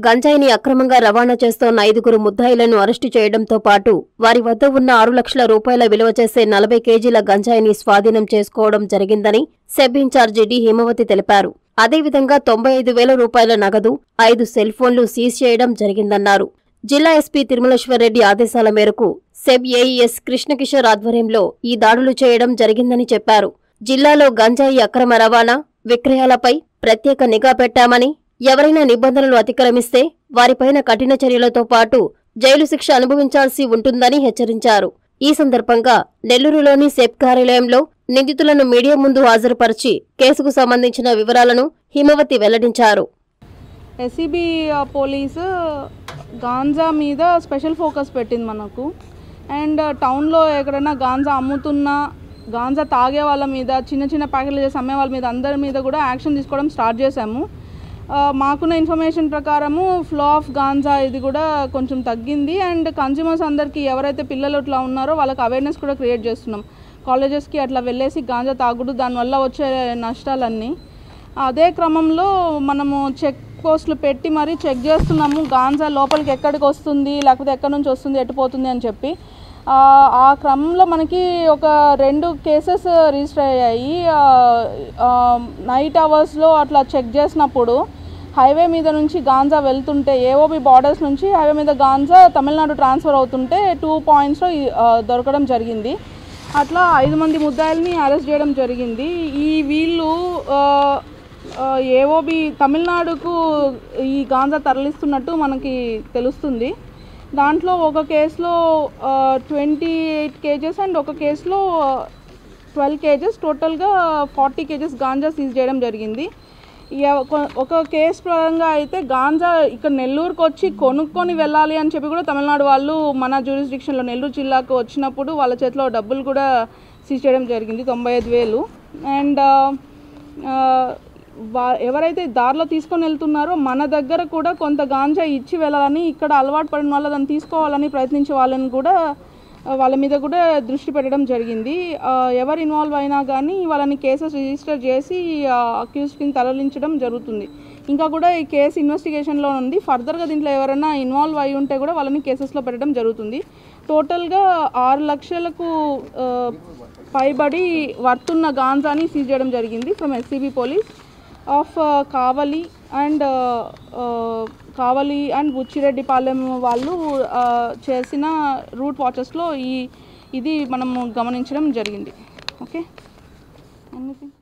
గంజాయిని అక్రమంగా రవాణా చేస్తోన్న 5 ముద్దాయిలను అరెస్టు చేయడంతో పాటు వారి వద్ద ఉన్న 6 లక్షల రూపాయల విలువ చేసే 40 కేజీల గంజాయిని స్వాధీనం చేసుకోవడం జరిగిందని సెబ్ ఇన్ఛార్జి డి హిమవతి తెలిపారు. అదేవిధంగా 95,000 రూపాయల నగదు, 5 సెల్ ఫోన్లు సీజ్ చేయడం జరిగిందన్నారు. జిల్లా ఎస్పీ తిరుమలేశ్వరరెడ్డి ఆదేశాల మేరకు సెబ్ ఏఈఎస్ కృష్ణకిషోర్ ఆధ్వర్యంలో ఈ దాడులు చేయడం జరిగిందని చెప్పారు. జిల్లాలో గంజాయి అక్రమ రవాణా, విక్రయాలపై ప్రత్యేక నిఘా పెట్టామని, ఎవరైనా నిబంధనలు అతిక్రమిస్తే వారిపైన కఠిన చర్యలతో పాటు జైలు శిక్ష అనుభవించాల్సి ఉంటుందని హెచ్చరించారు. ఈ సందర్భంగా నెల్లూరులోని సెబ్ కార్యాలయంలో నిందితులను మీడియా ముందు హాజరుపరిచి కేసుకు సంబంధించిన వివరాలను హిమవతి వెల్లడించారు. ఎస్సీబీ పోలీసు గాంజా మీద స్పెషల్ ఫోకస్ పెట్టింది మనకు. అండ్ టౌన్లో ఎక్కడైనా గాంజా అమ్ముతున్నా, గాంజా తాగే వాళ్ళ మీద, చిన్న చిన్న ప్యాకెట్లు చేసి అమ్మే వాళ్ళ మీద, అందరి మీద కూడా యాక్షన్ తీసుకోవడం స్టార్ట్ చేశాము. మాకున్న ఇన్ఫర్మేషన్ ప్రకారము ఫ్లో ఆఫ్ గాంజా ఇది కూడా కొంచెం తగ్గింది. అండ్ కన్జ్యూమర్స్ అందరికీ, ఎవరైతే పిల్లలు ఇట్లా ఉన్నారో వాళ్ళకి అవేర్నెస్ కూడా క్రియేట్ చేస్తున్నాం. కాలేజెస్కి అట్లా వెళ్ళేసి గాంజా తాగుడు, దానివల్ల వచ్చే నష్టాలన్నీ. అదే క్రమంలో మనము చెక్ పోస్టులు పెట్టి మరీ చెక్ చేస్తున్నాము, గాంజా లోపలికి ఎక్కడికి వస్తుంది, లేకపోతే ఎక్కడి నుంచి వస్తుంది, ఎట్టుపోతుంది అని చెప్పి. ఆ క్రమంలో మనకి ఒక 2 కేసెస్ రిజిస్టర్ అయ్యాయి. నైట్ అవర్స్లో అట్లా చెక్ చేసినప్పుడు హైవే మీద నుంచి గాంజా వెళ్తుంటే, ఏఓబి బార్డర్స్ నుంచి హైవే మీద గాంజా తమిళనాడు ట్రాన్స్ఫర్ అవుతుంటే 2 పాయింట్స్లో దొరకడం జరిగింది. అట్లా 5 మంది ముద్దాయిల్ని అరెస్ట్ చేయడం జరిగింది. వీళ్ళు ఏఓబి తమిళనాడుకు ఈ గాంజా తరలిస్తున్నట్టు మనకి తెలుస్తుంది. దాంట్లో ఒక కేసులో 28 కేజెస్ అండ్ ఒక కేసులో 12 కేజెస్, టోటల్గా 40 కేజెస్ గాంజా సీజ్ చేయడం జరిగింది. ఒక కేసు పరంగా అయితే గాంజా ఇక్కడ నెల్లూరుకు వచ్చి కొనుక్కొని వెళ్ళాలి అని చెప్పి కూడా తమిళనాడు వాళ్ళు మన జ్యూరిస్డిక్షన్లో నెల్లూరు జిల్లాకు వచ్చినప్పుడు వాళ్ళ చేతిలో డబ్బులు కూడా సీజ్ చేయడం జరిగింది, 95,000. అండ్ ఎవరైతే దారిలో తీసుకొని వెళ్తున్నారో మన దగ్గర కూడా కొంత గాంజా ఇచ్చి వెళ్ళాలని, ఇక్కడ అలవాటు పడిన వాళ్ళ దాన్ని తీసుకోవాలని ప్రయత్నించే వాళ్ళని కూడా, వాళ్ళ మీద కూడా దృష్టి పెట్టడం జరిగింది. ఎవరు ఇన్వాల్వ్ అయినా కానీ వాళ్ళని కేసెస్ రిజిస్టర్ చేసి అక్యూజ్డ్ని తరలించడం జరుగుతుంది. ఇంకా కూడా ఈ కేసు ఇన్వెస్టిగేషన్లో ఉంది. ఫర్దర్గా దీంట్లో ఎవరైనా ఇన్వాల్వ్ అయి ఉంటే కూడా వాళ్ళని కేసెస్లో పెట్టడం జరుగుతుంది. టోటల్గా 6 లక్షలకు పైబడి వర్తున్న గాంజాని సీజ్ చేయడం జరిగింది from SCB police of Kavali and Buchireddypalem వాళ్ళు చేసిన రూట్ వాచెస్లో ఇది మనం గమనించడం జరిగింది. Okay, anything.